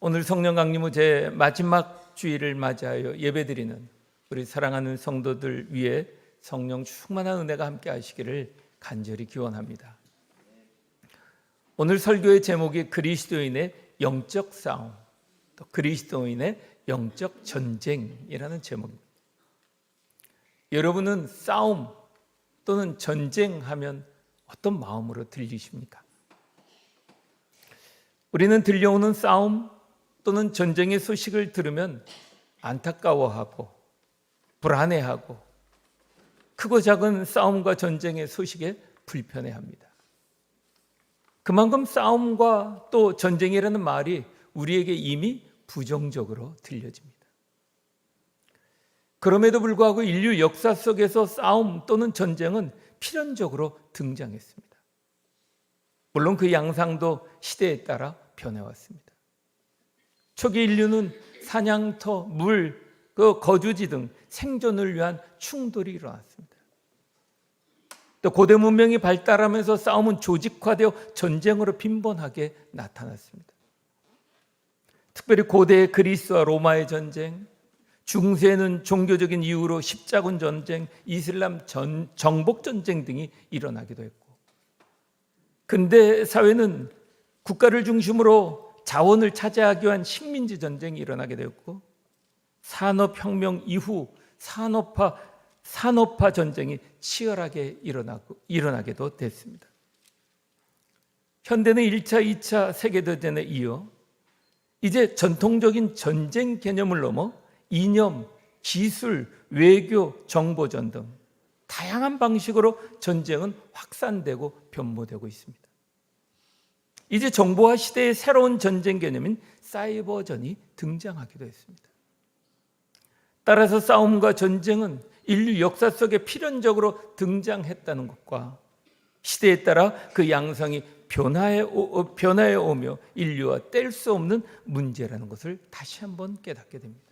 오늘 성령 강림후 제 마지막 주일을 맞이하여 예배드리는 우리 사랑하는 성도들 위해 성령 충만한 은혜가 함께 하시기를 간절히 기원합니다. 오늘 설교의 제목이 그리스도인의 영적 싸움, 또 그리스도인의 영적 전쟁이라는 제목입니다. 여러분은 싸움 또는 전쟁하면 어떤 마음으로 들리십니까? 우리는 들려오는 싸움 또는 전쟁의 소식을 들으면 안타까워하고 불안해하고 크고 작은 싸움과 전쟁의 소식에 불편해합니다. 그만큼 싸움과 또 전쟁이라는 말이 우리에게 이미 부정적으로 들려집니다. 그럼에도 불구하고 인류 역사 속에서 싸움 또는 전쟁은 필연적으로 등장했습니다. 물론 그 양상도 시대에 따라 변해왔습니다. 초기 인류는 사냥터, 물, 거주지 등 생존을 위한 충돌이 일어났습니다. 또 고대 문명이 발달하면서 싸움은 조직화되어 전쟁으로 빈번하게 나타났습니다. 특별히 고대 그리스와 로마의 전쟁, 중세에는 종교적인 이유로 십자군 전쟁, 이슬람 정복 전쟁 등이 일어나기도 했고, 근대 사회는 국가를 중심으로 자원을 차지하기 위한 식민지 전쟁이 일어나게 되었고, 산업혁명 이후 산업화 전쟁이 치열하게 일어나게도 됐습니다. 현대는 1차, 2차 세계대전에 이어 이제 전통적인 전쟁 개념을 넘어 이념, 기술, 외교, 정보전 등 다양한 방식으로 전쟁은 확산되고 변모되고 있습니다. 이제 정보화 시대의 새로운 전쟁 개념인 사이버전이 등장하기도 했습니다. 따라서 싸움과 전쟁은 인류 역사 속에 필연적으로 등장했다는 것과 시대에 따라 그 양상이 변화해 오며 인류와 뗄 수 없는 문제라는 것을 다시 한번 깨닫게 됩니다.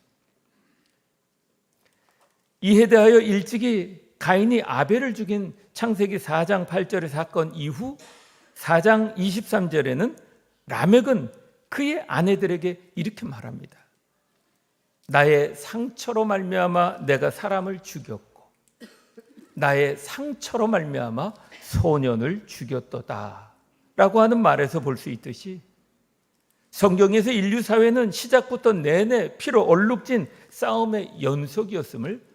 이에 대하여 일찍이 가인이 아벨을 죽인 창세기 4장 8절의 사건 이후 4장 23절에는 라멕은 그의 아내들에게 이렇게 말합니다. 나의 상처로 말미암아 내가 사람을 죽였고 나의 상처로 말미암아 소년을 죽였도다 라고 하는 말에서 볼 수 있듯이 성경에서 인류 사회는 시작부터 내내 피로 얼룩진 싸움의 연속이었음을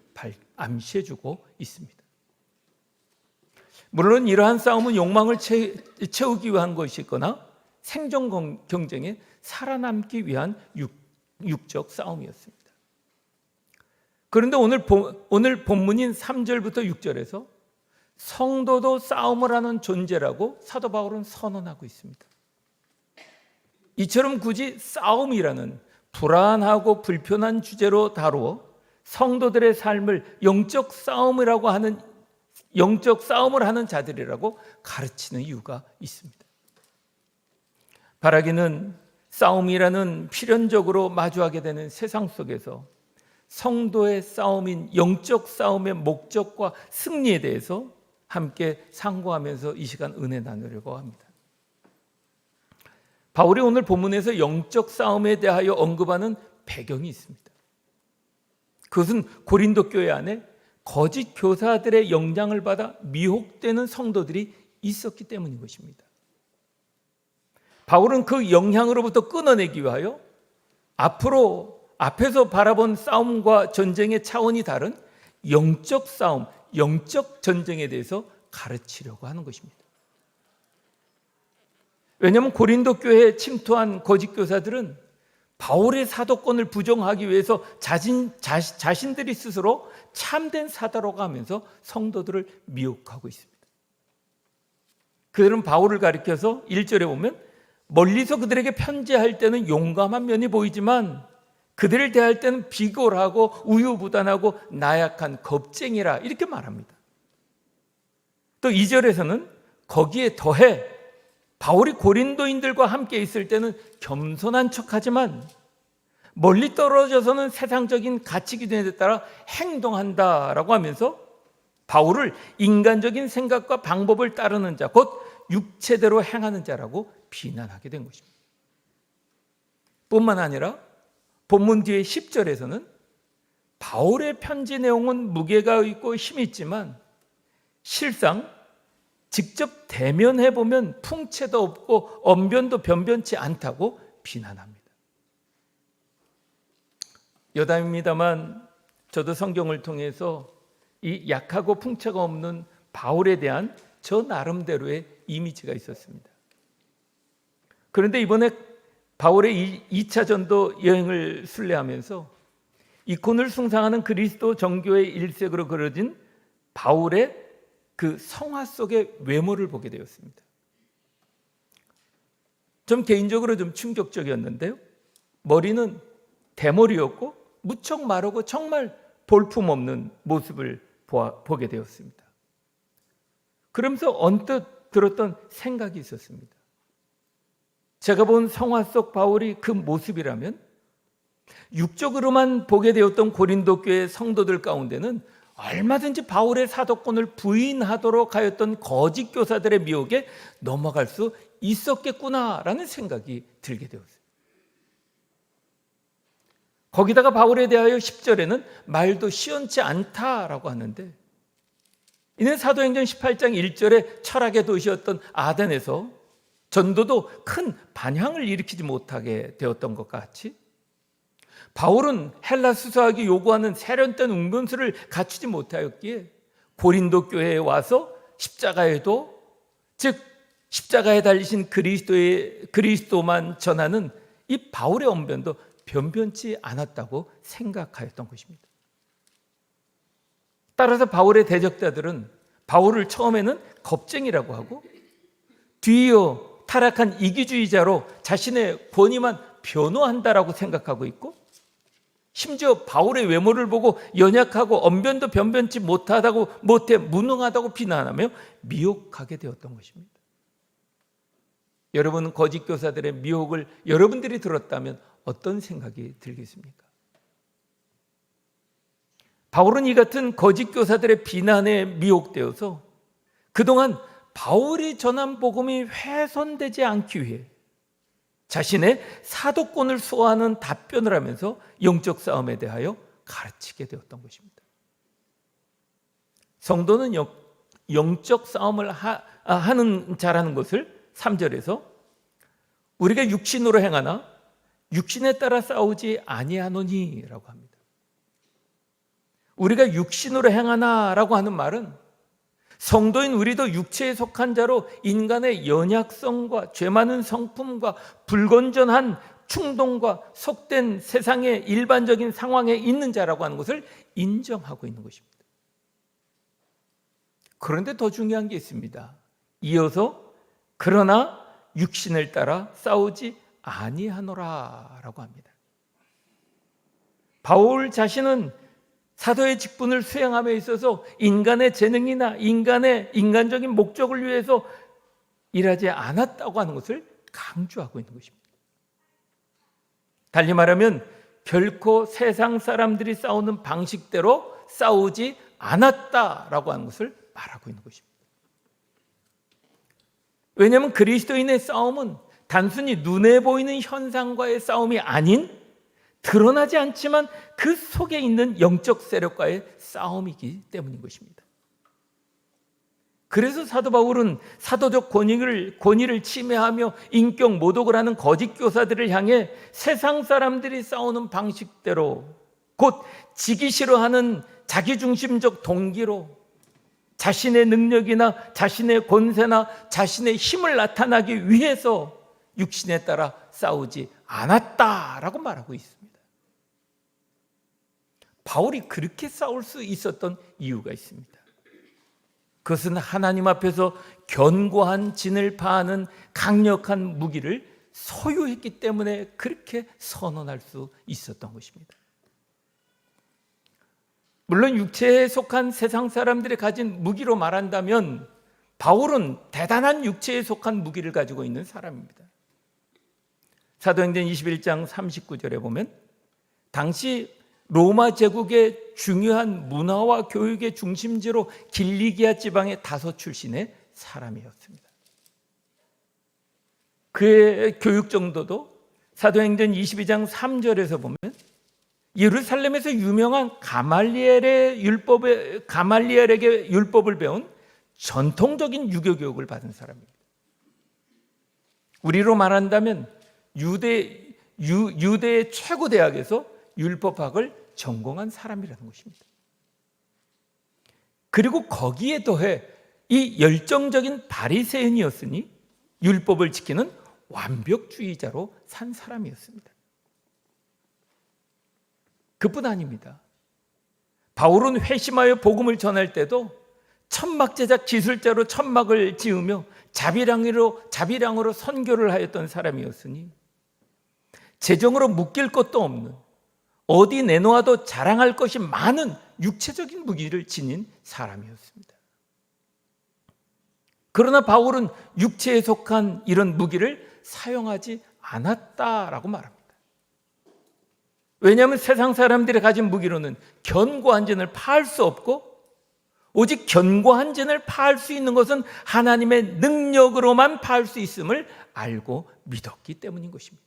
암시해주고 있습니다. 물론 이러한 싸움은 욕망을 채우기 위한 것이거나 생존 경쟁에 살아남기 위한 육적 싸움이었습니다. 그런데 오늘 본문인 3절부터 6절에서 성도도 싸움을 하는 존재라고 사도 바울은 선언하고 있습니다. 이처럼 굳이 싸움이라는 불안하고 불편한 주제로 다루어 성도들의 삶을 영적 싸움을 하는 자들이라고 가르치는 이유가 있습니다. 바라기는 싸움이라는 필연적으로 마주하게 되는 세상 속에서 성도의 싸움인 영적 싸움의 목적과 승리에 대해서 함께 상고하면서 이 시간 은혜 나누려고 합니다. 바울이 오늘 본문에서 영적 싸움에 대하여 언급하는 배경이 있습니다. 그것은 고린도 교회 안에 거짓 교사들의 영향을 받아 미혹되는 성도들이 있었기 때문인 것입니다. 바울은 그 영향으로부터 끊어내기 위하여 앞에서 바라본 싸움과 전쟁의 차원이 다른 영적 싸움, 영적 전쟁에 대해서 가르치려고 하는 것입니다. 왜냐하면 고린도 교회에 침투한 거짓 교사들은 바울의 사도권을 부정하기 위해서 자신들이 스스로 참된 사도라고 하면서 성도들을 미혹하고 있습니다. 그들은 바울을 가리켜서 1절에 보면 멀리서 그들에게 편지할 때는 용감한 면이 보이지만 그들을 대할 때는 비굴하고 우유부단하고 나약한 겁쟁이라 이렇게 말합니다. 또 2절에서는 거기에 더해 바울이 고린도인들과 함께 있을 때는 겸손한 척하지만 멀리 떨어져서는 세상적인 가치 기준에 따라 행동한다라고 하면서 바울을 인간적인 생각과 방법을 따르는 자, 곧 육체대로 행하는 자라고 비난하게 된 것입니다. 뿐만 아니라 본문 뒤에 10절에서는 바울의 편지 내용은 무게가 있고 힘이 있지만 실상 직접 대면해 보면 풍채도 없고 언변도 변변치 않다고 비난합니다. 여담입니다만 저도 성경을 통해서 이 약하고 풍채가 없는 바울에 대한 저 나름대로의 이미지가 있었습니다. 그런데 이번에 바울의 2차 전도 여행을 순례하면서 이콘을 숭상하는 그리스도 정교의 일색으로 그려진 바울의 그 성화 속의 외모를 보게 되었습니다. 좀 개인적으로 좀 충격적이었는데요. 머리는 대머리였고 무척 마르고 정말 볼품없는 모습을 보게 되었습니다. 그러면서 언뜻 들었던 생각이 있었습니다. 제가 본 성화 속 바울이 그 모습이라면 육적으로만 보게 되었던 고린도 교회 성도들 가운데는 얼마든지 바울의 사도권을 부인하도록 하였던 거짓 교사들의 미혹에 넘어갈 수 있었겠구나라는 생각이 들게 되었어요. 거기다가 바울에 대하여 10절에는 말도 시원치 않다라고 하는데, 이는 사도행전 18장 1절에 철학의 도시였던 아덴에서 전도도 큰 반향을 일으키지 못하게 되었던 것 같이 바울은 헬라 수사학이 요구하는 세련된 운변수를 갖추지 못하였기에 고린도 교회에 와서 십자가에도, 즉 십자가에 달리신 그리스도만 전하는 이 바울의 언변도 변변치 않았다고 생각하였던 것입니다. 따라서 바울의 대적자들은 바울을 처음에는 겁쟁이라고 하고 뒤이어 타락한 이기주의자로 자신의 권위만 변호한다라고 생각하고 있고, 심지어 바울의 외모를 보고 연약하고 언변도 변변치 못해 무능하다고 비난하며 미혹하게 되었던 것입니다. 여러분, 거짓 교사들의 미혹을 여러분들이 들었다면 어떤 생각이 들겠습니까? 바울은 이 같은 거짓 교사들의 비난에 미혹되어서 그동안 바울이 전한 복음이 훼손되지 않기 위해 자신의 사도권을 수호하는 답변을 하면서 영적 싸움에 대하여 가르치게 되었던 것입니다. 성도는 영적 싸움을 하는 자라는 것을 3절에서 우리가 육신으로 행하나 육신에 따라 싸우지 아니하노니라고 합니다. 우리가 육신으로 행하나라고 하는 말은 성도인 우리도 육체에 속한 자로 인간의 연약성과 죄 많은 성품과 불건전한 충동과 속된 세상의 일반적인 상황에 있는 자라고 하는 것을 인정하고 있는 것입니다. 그런데 더 중요한 게 있습니다. 이어서 그러나 육신을 따라 싸우지 아니하노라라고 합니다. 바울 자신은 사도의 직분을 수행함에 있어서 인간의 재능이나 인간적인 목적을 위해서 일하지 않았다고 하는 것을 강조하고 있는 것입니다. 달리 말하면 결코 세상 사람들이 싸우는 방식대로 싸우지 않았다라고 하는 것을 말하고 있는 것입니다. 왜냐하면 그리스도인의 싸움은 단순히 눈에 보이는 현상과의 싸움이 아닌, 드러나지 않지만 그 속에 있는 영적 세력과의 싸움이기 때문인 것입니다. 그래서 사도 바울은 사도적 권위를 침해하며 인격 모독을 하는 거짓 교사들을 향해 세상 사람들이 싸우는 방식대로, 곧 지기 싫어하는 자기중심적 동기로 자신의 능력이나 자신의 권세나 자신의 힘을 나타나기 위해서 육신에 따라 싸우지 않았다라고 말하고 있습니다. 바울이 그렇게 싸울 수 있었던 이유가 있습니다. 그것은 하나님 앞에서 견고한 진을 파하는 강력한 무기를 소유했기 때문에 그렇게 선언할 수 있었던 것입니다. 물론 육체에 속한 세상 사람들이 가진 무기로 말한다면 바울은 대단한 육체에 속한 무기를 가지고 있는 사람입니다. 사도행전 21장 39절에 보면 당시 로마 제국의 중요한 문화와 교육의 중심지로 길리기아 지방의 다소 출신의 사람이었습니다. 그의 교육 정도도 사도행전 22장 3절에서 보면 예루살렘에서 유명한 가말리엘에게 율법을 배운 전통적인 유교 교육을 받은 사람입니다. 우리로 말한다면 유대의 최고 대학에서 율법학을 전공한 사람이라는 것입니다. 그리고 거기에 더해 이 열정적인 바리새인이었으니 율법을 지키는 완벽주의자로 산 사람이었습니다. 그뿐 아닙니다. 바울은 회심하여 복음을 전할 때도 천막 제작 기술자로 천막을 지으며 자비량으로 선교를 하였던 사람이었으니 재정으로 묶일 것도 없는, 어디 내놓아도 자랑할 것이 많은 육체적인 무기를 지닌 사람이었습니다. 그러나 바울은 육체에 속한 이런 무기를 사용하지 않았다라고 말합니다. 왜냐하면 세상 사람들이 가진 무기로는 견고한 진을 파할 수 없고, 오직 견고한 진을 파할 수 있는 것은 하나님의 능력으로만 파할 수 있음을 알고 믿었기 때문인 것입니다.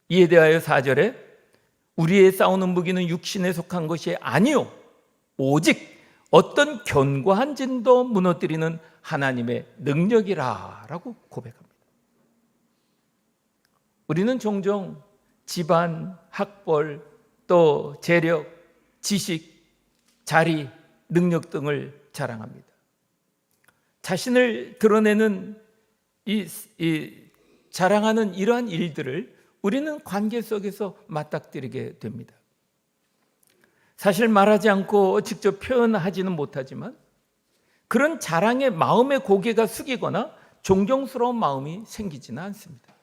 이에 대하여 4절에 우리의 싸우는 무기는 육신에 속한 것이 아니요 오직 어떤 견고한 진도 무너뜨리는 하나님의 능력이라 라고 고백합니다. 우리는 종종 집안, 학벌, 또 재력, 지식, 자리, 능력 등을 자랑합니다. 자신을 드러내는 자랑하는 이러한 일들을 우리는 관계 속에서 맞닥뜨리게 됩니다. 사실 말하지 않고 직접 표현하지는 못하지만 그런 자랑에 마음의 고개가 숙이거나 존경스러운 마음이 생기지는 않습니다.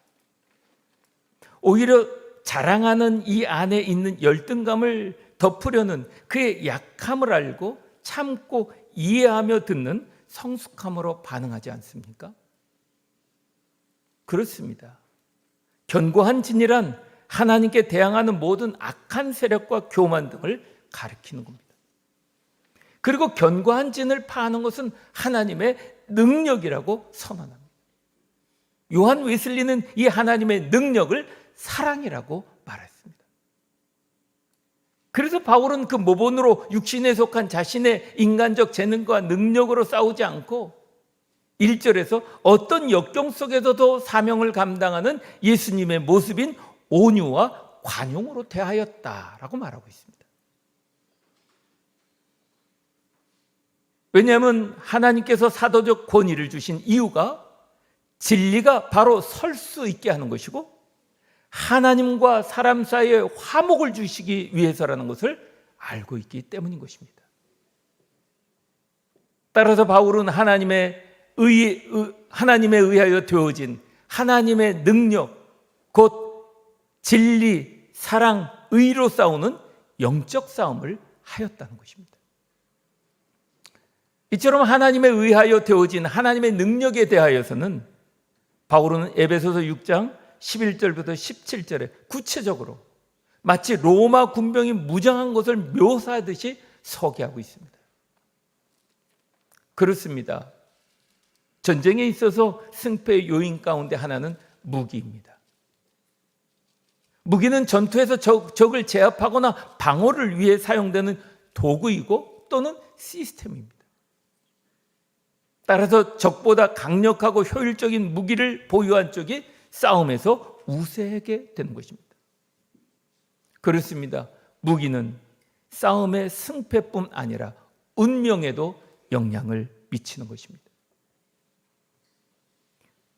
오히려 자랑하는 이 안에 있는 열등감을 덮으려는 그의 약함을 알고 참고 이해하며 듣는 성숙함으로 반응하지 않습니까? 그렇습니다. 견고한 진이란 하나님께 대항하는 모든 악한 세력과 교만 등을 가리키는 겁니다. 그리고 견고한 진을 파하는 것은 하나님의 능력이라고 선언합니다. 요한 웨슬리는 이 하나님의 능력을 사랑이라고 말했습니다. 그래서 바울은 그 모본으로 육신에 속한 자신의 인간적 재능과 능력으로 싸우지 않고 1절에서 어떤 역경 속에서도 사명을 감당하는 예수님의 모습인 온유와 관용으로 대하였다라고 말하고 있습니다. 왜냐하면 하나님께서 사도적 권위를 주신 이유가 진리가 바로 설 수 있게 하는 것이고 하나님과 사람 사이에 화목을 주시기 위해서라는 것을 알고 있기 때문인 것입니다. 따라서 바울은 하나님에 의하여 되어진 하나님의 능력, 곧 진리, 사랑, 의로 싸우는 영적 싸움을 하였다는 것입니다. 이처럼 하나님에 의하여 되어진 하나님의 능력에 대하여서는 바울은 에베소서 6장 11절부터 17절에 구체적으로 마치 로마 군병이 무장한 것을 묘사하듯이 소개하고 있습니다. 그렇습니다. 전쟁에 있어서 승패의 요인 가운데 하나는 무기입니다. 무기는 전투에서 적을 제압하거나 방어를 위해 사용되는 도구이고 또는 시스템입니다. 따라서 적보다 강력하고 효율적인 무기를 보유한 쪽이 싸움에서 우세하게 되는 것입니다. 그렇습니다. 무기는 싸움의 승패뿐 아니라 운명에도 영향을 미치는 것입니다.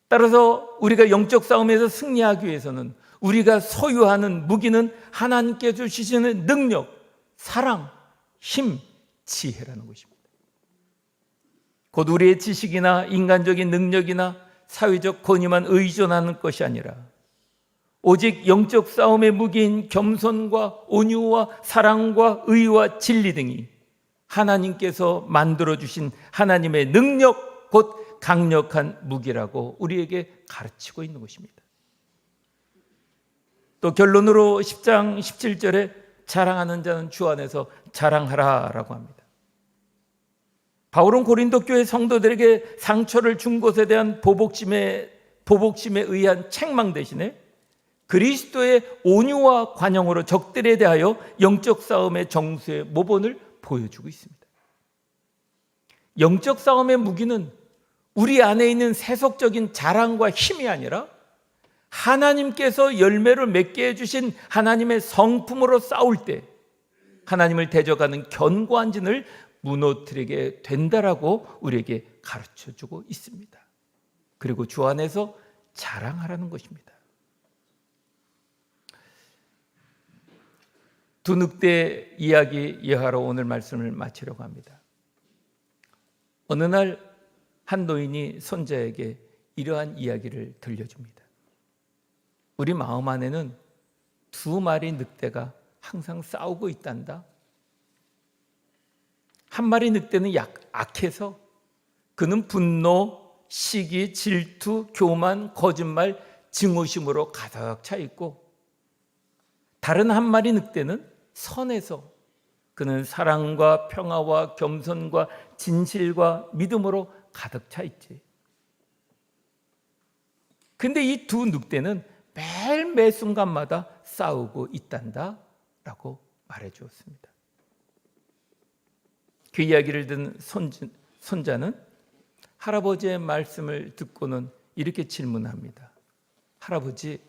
따라서 우리가 영적 싸움에서 승리하기 위해서는 우리가 소유하는 무기는 하나님께 주시는 능력, 사랑, 힘, 지혜라는 것입니다. 곧 우리의 지식이나 인간적인 능력이나 사회적 권위만 의존하는 것이 아니라 오직 영적 싸움의 무기인 겸손과 온유와 사랑과 의와 진리 등이 하나님께서 만들어주신 하나님의 능력, 곧 강력한 무기라고 우리에게 가르치고 있는 것입니다. 또 결론으로 10장 17절에 자랑하는 자는 주 안에서 자랑하라라고 합니다. 바울은 고린도 교회 성도들에게 상처를 준 것에 대한 보복심에 보복심에 의한 책망 대신에 그리스도의 온유와 관용으로 적들에 대하여 영적 싸움의 정수의 모본을 보여주고 있습니다. 영적 싸움의 무기는 우리 안에 있는 세속적인 자랑과 힘이 아니라 하나님께서 열매를 맺게 해주신 하나님의 성품으로 싸울 때 하나님을 대적하는 견고한 진을 무너뜨리게 된다라고 우리에게 가르쳐주고 있습니다. 그리고 주 안에서 자랑하라는 것입니다. 두 늑대 이야기 예하로 오늘 말씀을 마치려고 합니다. 어느 날 한 노인이 손자에게 이러한 이야기를 들려줍니다. 우리 마음 안에는 두 마리 늑대가 항상 싸우고 있단다. 한 마리 늑대는 악해서 그는 분노, 시기, 질투, 교만, 거짓말, 증오심으로 가득 차 있고, 다른 한 마리 늑대는 선해서 그는 사랑과 평화와 겸손과 진실과 믿음으로 가득 차 있지. 근데 이 두 늑대는 매일 매 순간마다 싸우고 있단다 라고 말해 주었습니다. 그 이야기를 든 손자는 할아버지의 말씀을 듣고는 이렇게 질문합니다. 할아버지,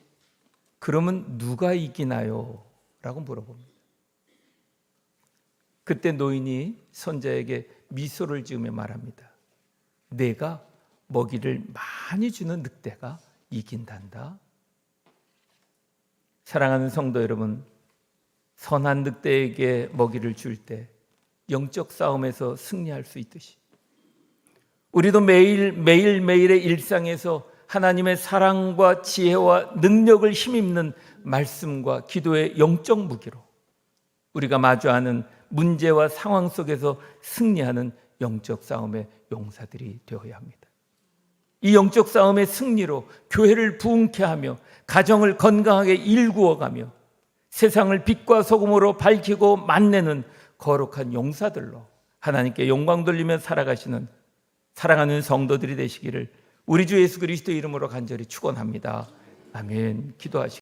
그러면 누가 이기나요? 라고 물어봅니다. 그때 노인이 손자에게 미소를 지으며 말합니다. 내가 먹이를 많이 주는 늑대가 이긴단다. 사랑하는 성도 여러분, 선한 늑대에게 먹이를 줄 때 영적 싸움에서 승리할 수 있듯이 우리도 매일매일의 일상에서 하나님의 사랑과 지혜와 능력을 힘입는 말씀과 기도의 영적 무기로 우리가 마주하는 문제와 상황 속에서 승리하는 영적 싸움의 용사들이 되어야 합니다. 이 영적 싸움의 승리로 교회를 부흥케 하며 가정을 건강하게 일구어가며 세상을 빛과 소금으로 밝히고 만내는 거룩한 용사들로 하나님께 영광 돌리며 살아가시는 사랑하는 성도들이 되시기를 우리 주 예수 그리스도의 이름으로 간절히 축원합니다. 아멘. 기도하시겠습니다.